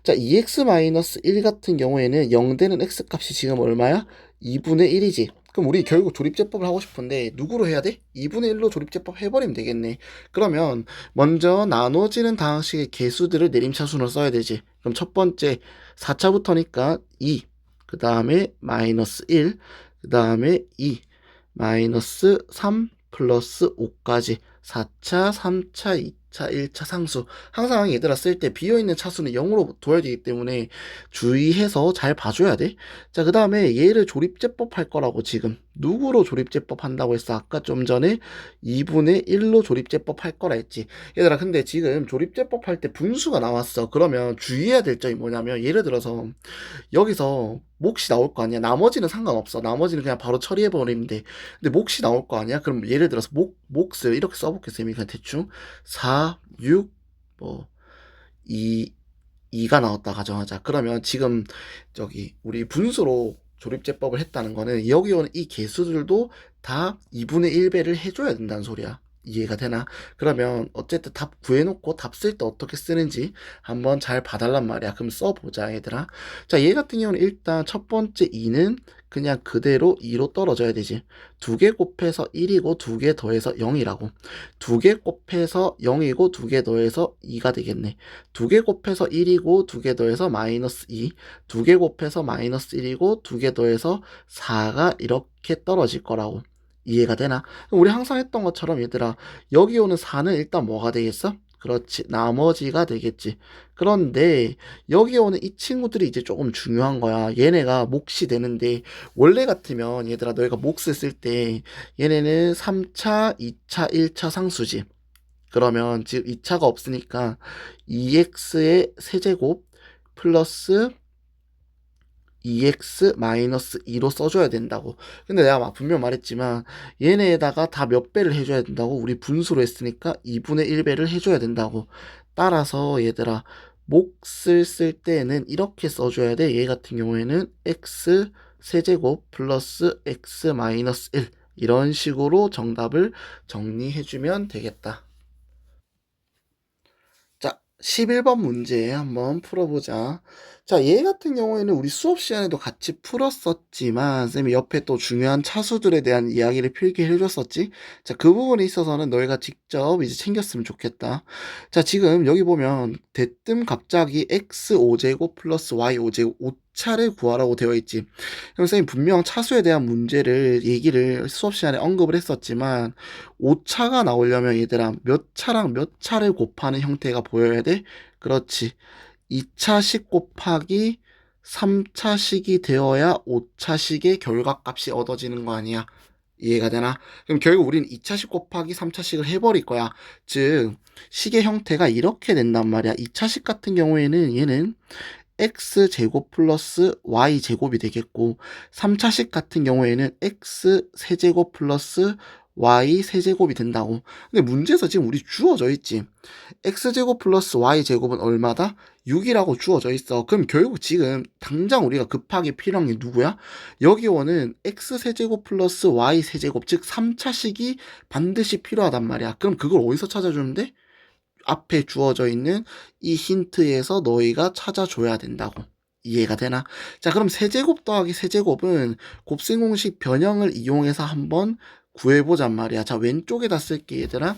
자, 2x 마이너스 1 같은 경우에는 0 되는 x 값이 지금 얼마야? 2분의 1이지. 그럼 우리 결국 조립제법을 하고 싶은데 누구로 해야 돼? 2분의 1로 조립제법 해버리면 되겠네. 그러면 먼저 나눠지는 다항식의 개수들을 내림차순으로 써야 되지. 그럼 첫 번째 4차부터니까 2, 그 다음에 마이너스 1, 그 다음에 2, 마이너스 3 플러스 5까지 4차, 3차, 2차, 1차 상수. 항상 얘들아 쓸 때 비어있는 차수는 0으로 둬야 되기 때문에 주의해서 잘 봐줘야 돼. 자, 그 다음에 얘를 조립제법 할 거라고 지금. 누구로 조립제법 한다고 했어? 아까 좀 전에 2분의 1로 조립제법 할 거라 했지. 얘들아, 근데 지금 조립제법 할 때 분수가 나왔어. 그러면 주의해야 될 점이 뭐냐면, 예를 들어서 여기서 몫이 나올 거 아니야. 나머지는 상관없어. 나머지는 그냥 바로 처리해버리면 돼. 근데 몫이 나올 거 아니야. 그럼 예를 들어서 몫을 이렇게 써볼게. 쌤이 그냥 대충 4, 6, 뭐 2, 2가 나왔다 가정하자. 그러면 지금 저기 우리 분수로 조립제법을 했다는 거는 여기 오는 이 개수들도 다 2분의 1배를 해줘야 된다는 소리야. 이해가 되나? 그러면 어쨌든 답 구해놓고 답 쓸 때 어떻게 쓰는지 한번 잘 봐달란 말이야. 그럼 써보자 얘들아. 자, 얘 같은 경우는 일단 첫 번째 2는 그냥 그대로 2로 떨어져야 되지. 2개 곱해서 1이고 2개 더해서 0이라고. 2개 곱해서 0이고 2개 더해서 2가 되겠네. 2개 곱해서 1이고 2개 더해서 마이너스 2, 2개 곱해서 마이너스 1이고 2개 더해서 4가 이렇게 떨어질 거라고. 이해가 되나? 우리 항상 했던 것처럼 얘들아, 여기 오는 4는 일단 뭐가 되겠어? 그렇지, 나머지가 되겠지. 그런데 여기 오는 이 친구들이 이제 조금 중요한 거야. 얘네가 몫이 되는데 원래 같으면 얘들아 너희가 몫을 쓸 때 얘네는 3차, 2차, 1차 상수지. 그러면 지금 2차가 없으니까 2x의 세제곱 플러스 2x 마이너스 2로 써줘야 된다고. 근데 내가 막 분명 말했지만 얘네에다가 다 몇 배를 해줘야 된다고. 우리 분수로 했으니까 2분의 1배를 해줘야 된다고. 따라서 얘들아 몫을 쓸 때는 이렇게 써줘야 돼. 얘 같은 경우에는 x 세제곱 플러스 x 마이너스 1 이런 식으로 정답을 정리해주면 되겠다. 자, 11번 문제 한번 풀어보자. 자, 얘 같은 경우에는 우리 수업 시간에도 같이 풀었었지만, 쌤이 옆에 또 중요한 차수들에 대한 이야기를 필기해 줬었지? 자, 그 부분에 있어서는 너희가 직접 이제 챙겼으면 좋겠다. 자, 지금 여기 보면, 대뜸 갑자기 x5제곱 플러스 y5제곱 5차를 구하라고 되어 있지. 그럼 쌤이 분명 차수에 대한 문제를 얘기를 수업 시간에 언급을 했었지만, 5차가 나오려면 얘들아, 몇 차랑 몇 차를 곱하는 형태가 보여야 돼? 그렇지. 2차식 곱하기 3차식이 되어야 5차식의 결과값이 얻어지는 거 아니야. 이해가 되나? 그럼 결국 우리는 2차식 곱하기 3차식을 해버릴 거야. 즉, 식의 형태가 이렇게 된단 말이야. 2차식 같은 경우에는 얘는 x제곱 플러스 y제곱이 되겠고 3차식 같은 경우에는 x 세제곱 플러스 y 세제곱이 된다고. 근데 문제에서 지금 우리 주어져 있지. x제곱 플러스 y제곱은 얼마다? 6이라고 주어져 있어. 그럼 결국 지금 당장 우리가 급하게 필요한 게 누구야? 여기 오는 x세제곱 플러스 y세제곱 즉 3차식이 반드시 필요하단 말이야. 그럼 그걸 어디서 찾아주는데? 앞에 주어져 있는 이 힌트에서 너희가 찾아줘야 된다고. 이해가 되나? 자, 그럼 세제곱 더하기 세제곱은 곱셈 공식 변형을 이용해서 한번 구해보잔 말이야. 자, 왼쪽에다 쓸게, 얘들아.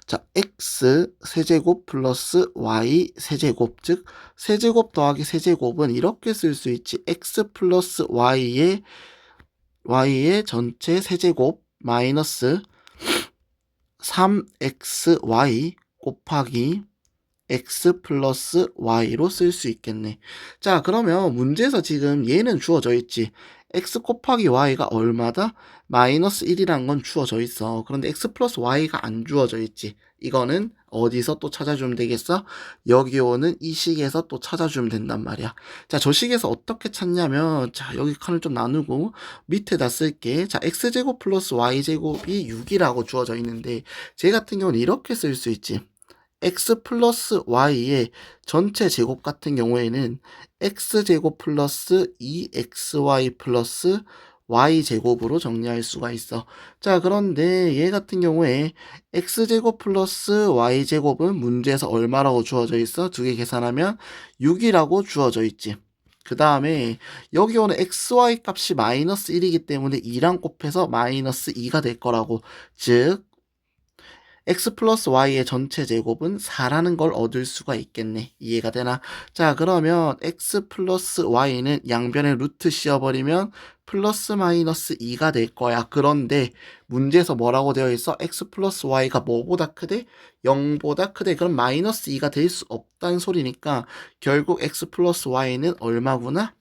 자, x 세제곱 플러스 y 세제곱, 즉 세제곱 더하기 세제곱은 이렇게 쓸 수 있지. x 플러스 y의 전체 세제곱 마이너스 3xy 곱하기 x 플러스 y로 쓸 수 있겠네. 자, 그러면 문제에서 지금 얘는 주어져 있지. x 곱하기 y가 얼마다? 마이너스 1이라는 건 주어져 있어. 그런데 x 플러스 y가 안 주어져 있지. 이거는 어디서 또 찾아주면 되겠어? 여기 오는 이 식에서 또 찾아주면 된단 말이야. 자, 저 식에서 어떻게 찾냐면, 자, 여기 칸을 좀 나누고 밑에다 쓸게. 자, x제곱 플러스 y제곱이 6이라고 주어져 있는데, 제 같은 경우는 이렇게 쓸 수 있지. x 플러스 y의 전체 제곱 같은 경우에는 x제곱 플러스 2xy 플러스 y제곱으로 정리할 수가 있어. 자, 그런데 얘 같은 경우에 x제곱 플러스 y제곱은 문제에서 얼마라고 주어져 있어? 두 개 계산하면 6이라고 주어져 있지. 그 다음에 여기 오는 xy 값이 마이너스 1이기 때문에 2랑 곱해서 마이너스 2가 될 거라고. 즉 x 플러스 y의 전체 제곱은 4라는 걸 얻을 수가 있겠네. 이해가 되나? 자, 그러면 x 플러스 y는 양변에 루트 씌워버리면 플러스 마이너스 2가 될 거야. 그런데 문제에서 뭐라고 되어 있어? x 플러스 y가 뭐보다 크대? 0보다 크대. 그럼 마이너스 2가 될 수 없다는 소리니까 결국 x 플러스 y는 얼마구나?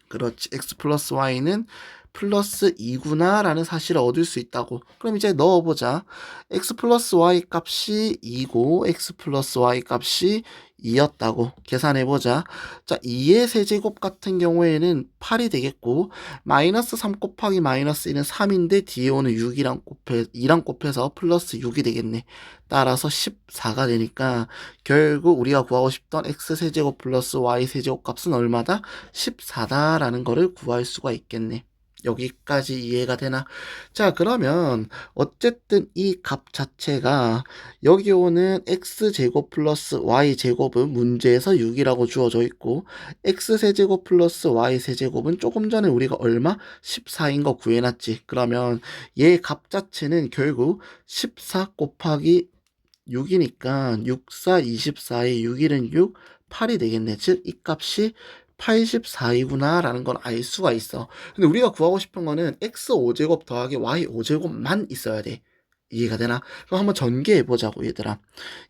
그렇지. x 플러스 y는 플러스 2구나 라는 사실을 얻을 수 있다고. 그럼 이제 넣어보자. x 플러스 y 값이 2고 x 플러스 y 값이 2였다고 계산해보자. 자, 2의 세제곱 같은 경우에는 8이 되겠고 마이너스 3 곱하기 마이너스 1은 3인데 뒤에 오는 2랑 곱해서 플러스 6이 되겠네. 따라서 14가 되니까 결국 우리가 구하고 싶던 x세제곱 플러스 y세제곱 값은 얼마다? 14다라는 거를 구할 수가 있겠네. 여기까지 이해가 되나? 자, 그러면 어쨌든 이 값 자체가 여기 오는 x제곱 플러스 y제곱은 문제에서 6이라고 주어져 있고 x세제곱 플러스 y세제곱은 조금 전에 우리가 얼마? 14인 거 구해놨지. 그러면 얘 값 자체는 결국 14 곱하기 6이니까 6, 4, 24에 6, 1은 6, 8이 되겠네. 즉, 이 값이 84이구나 라는 걸 알 수가 있어. 근데 우리가 구하고 싶은 거는 x5제곱 더하기 y5제곱만 있어야 돼. 이해가 되나? 그럼 한번 전개해보자고, 얘들아.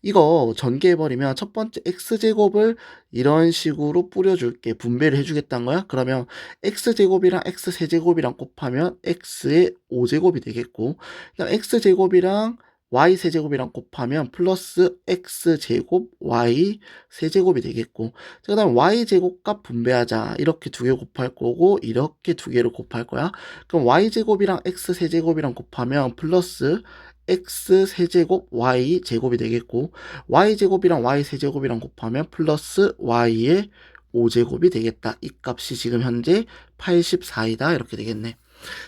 이거 전개해버리면 첫 번째 x제곱을 이런 식으로 뿌려줄게. 분배를 해주겠다는 거야? 그러면 x제곱이랑 x세제곱이랑 곱하면 x의 5제곱이 되겠고, 그다음 x제곱이랑 y 세제곱이랑 곱하면 플러스 x 제곱 y 세제곱이 되겠고, 그 다음 y 제곱값 분배하자. 이렇게 두 개 곱할 거고 이렇게 두 개를 곱할 거야. 그럼 y 제곱이랑 x 세제곱이랑 곱하면 플러스 x 세제곱 y 제곱이 되겠고, y 제곱이랑 y 세제곱이랑 곱하면 플러스 y의 5제곱이 되겠다. 이 값이 지금 현재 84이다 이렇게 되겠네.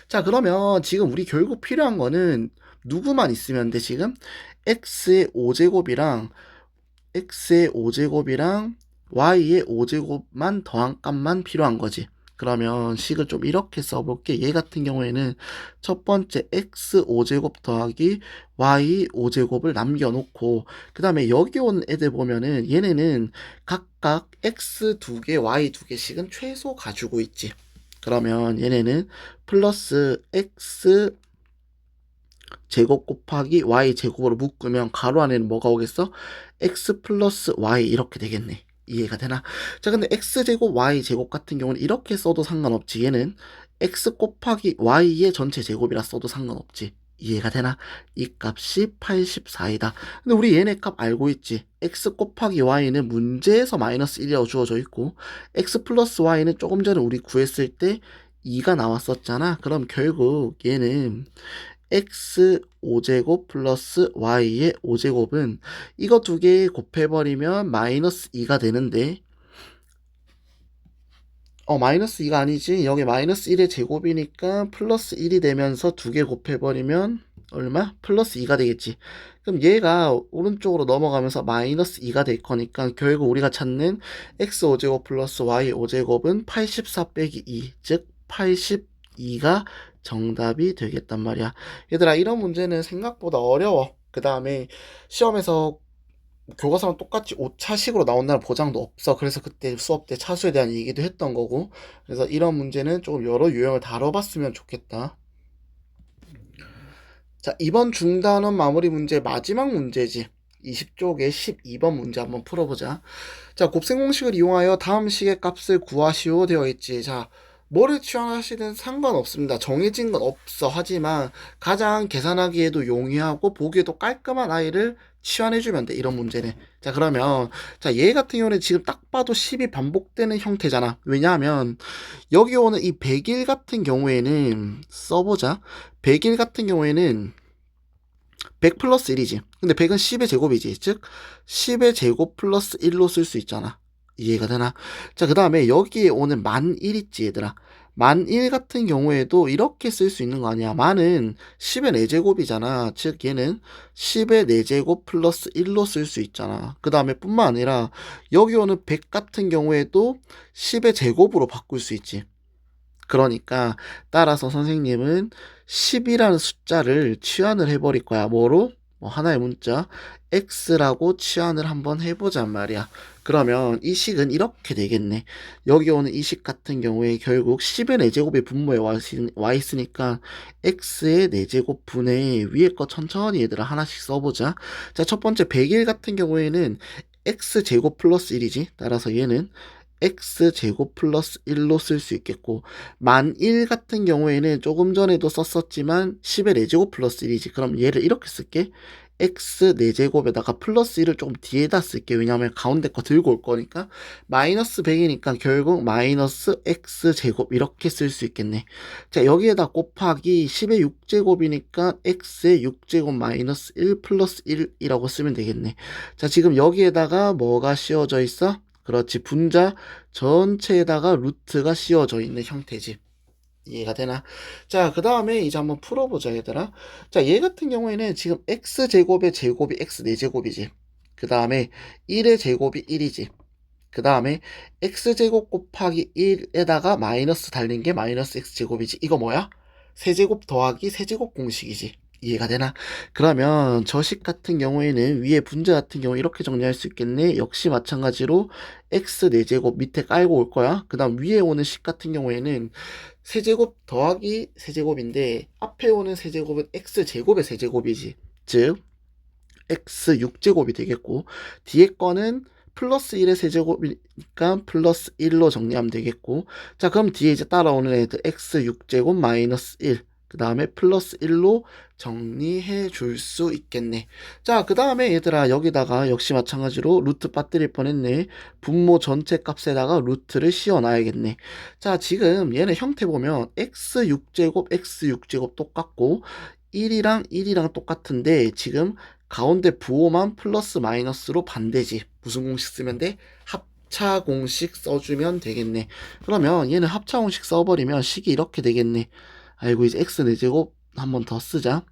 자, 그러면 지금 우리 결국 필요한 거는 누구만 있으면 돼, 지금? x의 5제곱이랑 y의 5제곱만 더한 값만 필요한 거지. 그러면 식을 좀 이렇게 써볼게. 얘 같은 경우에는 첫 번째 x 5제곱 더하기 y 5제곱을 남겨놓고, 그 다음에 여기 온 애들 보면은 얘네는 각각 x 2개, y 2개씩은 최소 가지고 있지. 그러면 얘네는 플러스 x 제곱 곱하기 y 제곱으로 묶으면 가로 안에는 뭐가 오겠어? x 플러스 y 이렇게 되겠네. 이해가 되나? 자, 근데 x 제곱 y 제곱 같은 경우는 이렇게 써도 상관없지. 얘는 x 곱하기 y의 전체 제곱이라 써도 상관없지. 이해가 되나? 이 값이 84이다. 근데 우리 얘네 값 알고 있지? x 곱하기 y는 문제에서 마이너스 1이라고 주어져 있고 x 플러스 y는 조금 전에 우리 구했을 때 2가 나왔었잖아. 그럼 결국 얘는 x 5제곱 플러스 y의 5제곱은 이거 두 개 곱해버리면 마이너스 2가 되는데, 마이너스 2가 아니지. 여기 마이너스 1의 제곱이니까 플러스 1이 되면서 두 개 곱해버리면 얼마? 플러스 2가 되겠지. 그럼 얘가 오른쪽으로 넘어가면서 마이너스 2가 될 거니까 결국 우리가 찾는 x 5제곱 플러스 y 5제곱은 84 빼기 2, 즉 82가 정답이 되겠단 말이야. 얘들아, 이런 문제는 생각보다 어려워. 그 다음에 시험에서 교과서랑 똑같이 오차식으로 나온다는 보장도 없어. 그래서 그때 수업 때 차수에 대한 얘기도 했던 거고. 그래서 이런 문제는 조금 여러 유형을 다뤄봤으면 좋겠다. 자, 이번 중단원 마무리 문제 마지막 문제지. 20쪽에 12번 문제 한번 풀어보자. 자, 곱셈 공식을 이용하여 다음 식의 값을 구하시오 되어 있지. 자, 뭐를 취하시든 상관없습니다. 정해진 건 없어. 하지만 가장 계산하기에도 용이하고 보기에도 깔끔한 아이를 치환해주면 돼. 이런 문제는. 자, 그러면 자, 얘 같은 경우는 지금 딱 봐도 10이 반복되는 형태잖아. 왜냐하면 여기 오는 이 100일 같은 경우에는 써보자. 100일 같은 경우에는 100 플러스 1이지. 근데 100은 10의 제곱이지. 즉 10의 제곱 플러스 1로 쓸 수 있잖아. 이해가 되나? 자, 그 다음에 여기에 오는 만 1 있지, 얘들아. 만 1 같은 경우에도 이렇게 쓸 수 있는 거 아니야. 만은 10의 4제곱이잖아. 즉 얘는 10의 4제곱 플러스 1로 쓸 수 있잖아. 그 다음에 뿐만 아니라 여기 오는 100 같은 경우에도 10의 제곱으로 바꿀 수 있지. 그러니까 따라서 선생님은 10이라는 숫자를 치환을 해버릴 거야. 뭐로? 뭐 하나의 문자 x라고 치환을 한번 해보잔 말이야. 그러면 이 식은 이렇게 되겠네. 여기 오는 이 식 같은 경우에 결국 10의 4제곱이 분모에 와 있으니까 x의 4제곱 분의 위에 거 천천히 얘들아 하나씩 써보자. 자, 첫 번째 100일 같은 경우에는 x제곱 플러스 1이지. 따라서 얘는 x제곱 플러스 1로 쓸 수 있겠고, 만 1 같은 경우에는 조금 전에도 썼었지만 10의 4제곱 플러스 1이지. 그럼 얘를 이렇게 쓸게. x 4제곱에다가 플러스 1을 조금 뒤에다 쓸게. 왜냐하면 가운데 거 들고 올 거니까. 마이너스 100이니까 결국 마이너스 x제곱 이렇게 쓸 수 있겠네. 자, 여기에다 곱하기 10의 6제곱이니까 x의 6제곱 마이너스 1 플러스 1이라고 쓰면 되겠네. 자, 지금 여기에다가 뭐가 씌워져 있어? 그렇지. 분자 전체에다가 루트가 씌워져 있는 형태지. 이해가 되나? 자, 그 다음에 이제 한번 풀어보자, 얘들아. 자, 얘 같은 경우에는 지금 x제곱의 제곱이 x 4제곱이지. 그 다음에 1의 제곱이 1이지. 그 다음에 x제곱 곱하기 1에다가 마이너스 달린 게 마이너스 x제곱이지. 이거 뭐야? 세제곱 더하기 세제곱 공식이지. 이해가 되나? 그러면 저식 같은 경우에는 위에 분자 같은 경우 이렇게 정리할 수 있겠네. 역시 마찬가지로 x 4제곱 밑에 깔고 올 거야. 그 다음 위에 오는 식 같은 경우에는 세제곱 더하기 세제곱인데 앞에 오는 세제곱은 x제곱의 세제곱이지. 즉 x 6제곱이 되겠고 뒤에 거는 플러스 1의 세제곱이니까 플러스 1로 정리하면 되겠고, 자 그럼 뒤에 이제 따라오는 애들 x 6제곱 마이너스 1, 그 다음에 플러스 1로 정리해 줄 수 있겠네. 자, 그 다음에 얘들아 여기다가 역시 마찬가지로 루트 빠뜨릴 뻔했네. 분모 전체 값에다가 루트를 씌워 놔야겠네. 자, 지금 얘네 형태 보면 x 6제곱 x 6제곱 똑같고 1이랑 똑같은데 지금 가운데 부호만 플러스 마이너스로 반대지. 무슨 공식 쓰면 돼? 합차 공식 써주면 되겠네. 그러면 얘는 합차 공식 써버리면 식이 이렇게 되겠네. 아이고, 이제 x 4제곱 한번 더 쓰자.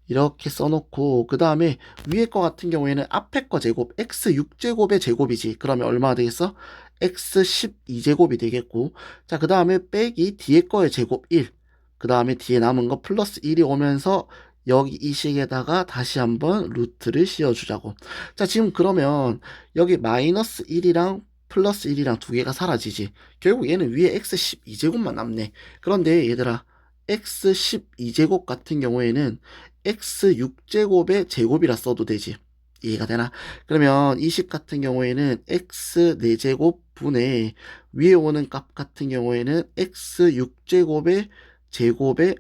이렇게 써놓고 그 다음에 위에 거 같은 경우에는 앞에 거 제곱 x 6제곱의 제곱이지. 그러면 얼마가 되겠어? x 12제곱이 되겠고, 자 그 다음에 빼기 뒤에 거의 제곱 1, 그 다음에 뒤에 남은 거 플러스 1이 오면서 여기 이 식에다가 다시 한번 루트를 씌워주자고. 자, 지금 그러면 여기 마이너스 1이랑 플러스 1이랑 두 개가 사라지지. 결국 얘는 위에 x 12제곱만 남네. 그런데 얘들아 x 12제곱 같은 경우에는 x 6제곱의 제곱이라 써도 되지. 이해가 되나? 그러면 이 식 같은 경우에는 x 4제곱 분의 위에 오는 값 같은 경우에는 x 6제곱의 제곱의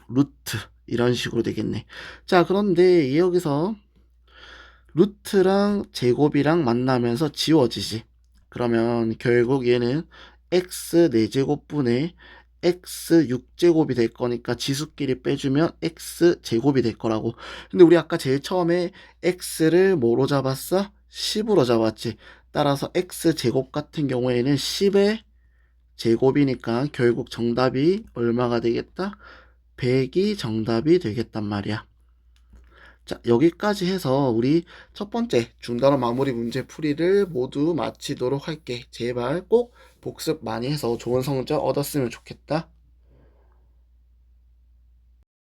루트, 이런 식으로 되겠네. 자, 그런데 여기서 루트랑 제곱이랑 만나면서 지워지지. 그러면 결국 얘는 x 4제곱분의 x 6제곱이 될 거니까 지수끼리 빼주면 x 제곱이 될 거라고. 근데 우리 아까 제일 처음에 x를 뭐로 잡았어? 10으로 잡았지. 따라서 x 제곱 같은 경우에는 10의 제곱이니까 결국 정답이 얼마가 되겠다? 100이 정답이 되겠단 말이야. 자, 여기까지 해서 우리 첫 번째 중단어 마무리 문제 풀이를 모두 마치도록 할게. 제발 꼭 복습 많이 해서 좋은 성적 얻었으면 좋겠다.